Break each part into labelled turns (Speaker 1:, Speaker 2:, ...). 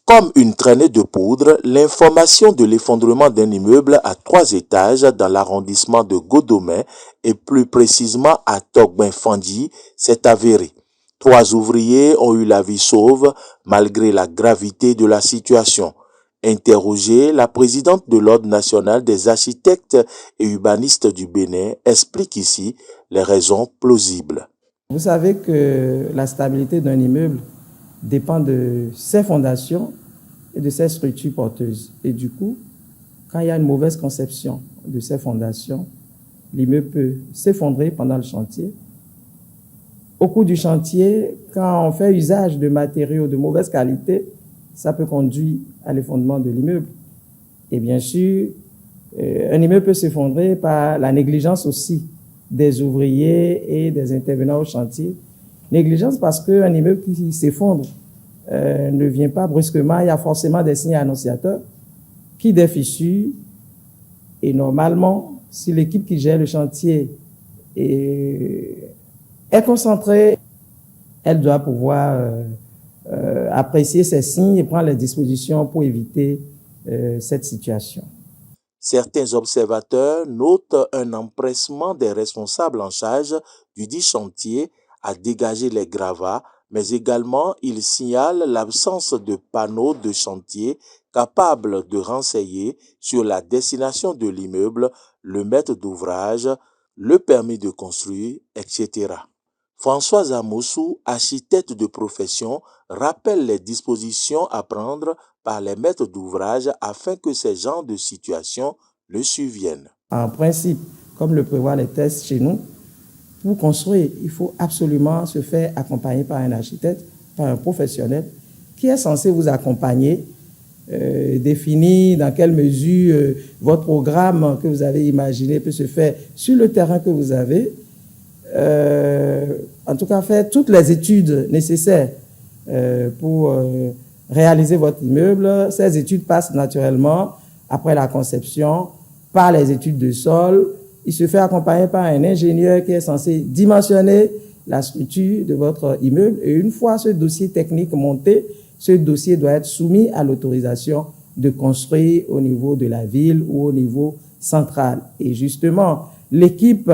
Speaker 1: Comme une traînée de poudre, l'information de l'effondrement d'un immeuble à 3 étages dans l'arrondissement de Godomé et plus précisément à Togben-Fandi s'est avérée. 3 ouvriers ont eu la vie sauve malgré la gravité de la situation. Interrogée, la présidente de l'Ordre national des architectes et urbanistes du Bénin explique ici les raisons plausibles.
Speaker 2: Vous savez que la stabilité d'un immeuble dépend de ses fondations et de ses structures porteuses. Et du coup, quand il y a une mauvaise conception de ces fondations, l'immeuble peut s'effondrer pendant le chantier. Au cours du chantier, quand on fait usage de matériaux de mauvaise qualité, ça peut conduire à l'effondrement de l'immeuble. Et bien sûr, un immeuble peut s'effondrer par la négligence aussi des ouvriers et des intervenants au chantier. Négligence parce qu'un immeuble qui s'effondre ne vient pas brusquement, il y a forcément des signes annonciateurs qui des fissures. Et normalement, si l'équipe qui gère le chantier est concentrée, elle doit pouvoir apprécier ces signes et prendre les dispositions pour éviter cette situation.
Speaker 1: Certains observateurs notent un empressement des responsables en charge du dit chantier à dégager les gravats, mais également ils signalent l'absence de panneaux de chantier capables de renseigner sur la destination de l'immeuble, le maître d'ouvrage, le permis de construire, etc. François Amoussou, architecte de profession, rappelle les dispositions à prendre par les maîtres d'ouvrage afin que ces genres de situations ne surviennent.
Speaker 2: En principe, comme le prévoient les tests chez nous, pour construire, il faut absolument se faire accompagner par un architecte, par un professionnel qui est censé vous accompagner, définir dans quelle mesure votre programme que vous avez imaginé peut se faire sur le terrain que vous avez. En tout cas, faire toutes les études nécessaires pour réaliser votre immeuble. Ces études passent naturellement, après la conception, par les études de sol. Il se fait accompagner par un ingénieur qui est censé dimensionner la structure de votre immeuble. Et une fois ce dossier technique monté, ce dossier doit être soumis à l'autorisation de construire au niveau de la ville ou au niveau central. Et justement, l'équipe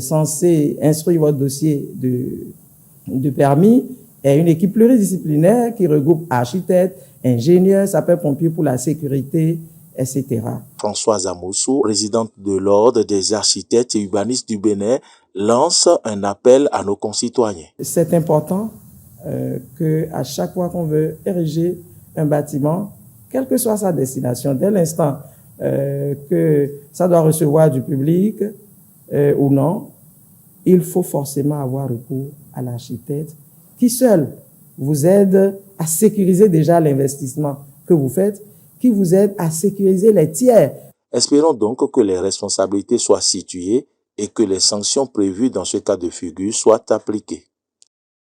Speaker 2: censée instruire votre dossier de permis est une équipe pluridisciplinaire qui regroupe architectes, ingénieurs, sapeurs-pompiers pour la sécurité, etc.
Speaker 1: Françoise Amoussou, présidente de l'Ordre des architectes et urbanistes du Bénin, lance un appel à nos concitoyens.
Speaker 2: C'est important qu'à chaque fois qu'on veut ériger un bâtiment, quelle que soit sa destination, dès l'instant que ça doit recevoir du public ou non, il faut forcément avoir recours à l'architecte qui seul vous aide à sécuriser déjà l'investissement que vous faites, qui vous aide à sécuriser les tiers.
Speaker 1: Espérons donc que les responsabilités soient situées et que les sanctions prévues dans ce cas de figure soient appliquées.